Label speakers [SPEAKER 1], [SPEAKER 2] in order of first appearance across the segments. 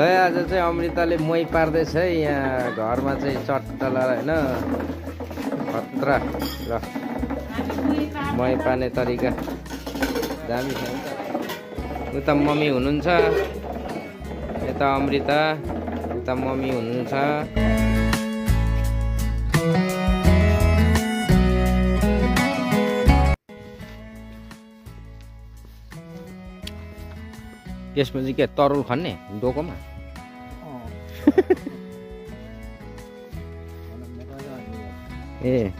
[SPEAKER 1] आज चाहिँ अमृताले मही पार्दैछ है यहाँ घरमा चाहिँ चट्टला होइन खतरा ल मही पार्ने तरिका दामी छ उता मम्मी हुनुहुन्छ यता अमृता उता मम्मी हुनुहुन्छ त्यसमा चाहिँ के तरुल खन्ने डोकोमा ए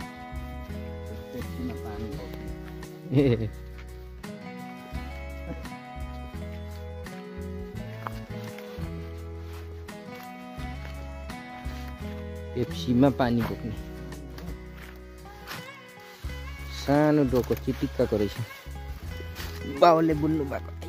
[SPEAKER 1] पेप्सीमा पानी बोक्ने सानो डोको चिटिक्काको रहेछ बाउले बुन्नु भएको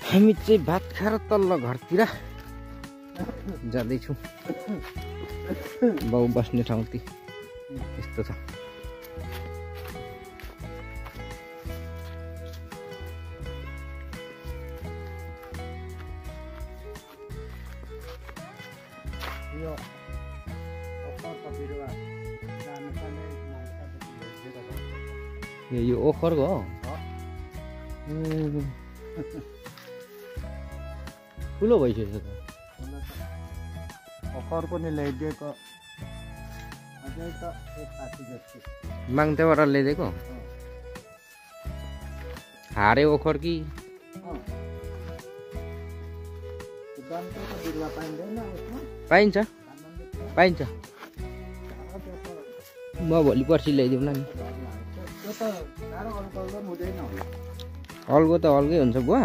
[SPEAKER 1] हामी चाहिँ भात खाएर तल्लो घरतिर जाँदैछौँ बाउ बस्ने ठाउँतिर यस्तो छ यो ओखरको हो ठुलो भइसकेको छ
[SPEAKER 2] ओखर पनि ल्याइदिएको
[SPEAKER 1] माङ्तेबाट ल्याइदिएको हारे ओखर कि पाइन्छ पाइन्छ म भोलि पर्सि ल्याइदिउँला नि अल्गो त अल्गै हुन्छ बुवा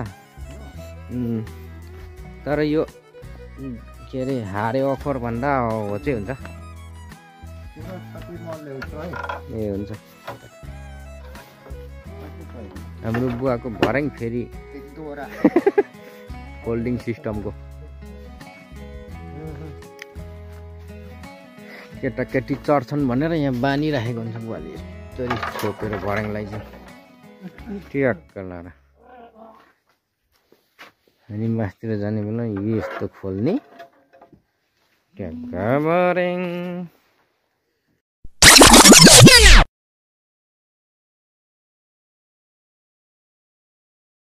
[SPEAKER 1] तर यो के अरे हारे ओखर भन्दा हो चाहिँ हुन्छ ए हुन्छ हाम्रो बुवाको भर्याङ फेरि होल्डिङ सिस्टमको केटाकेटी चढ्छन् भनेर यहाँ बानिराखेको हुन्छ बुवाले यस्तरी छोपेर भर्याङलाई चाहिँ ट्याक्क लाएर अनि मासतिर जाने बेला यस्तो खोल्ने ट्याक्क भर्याङ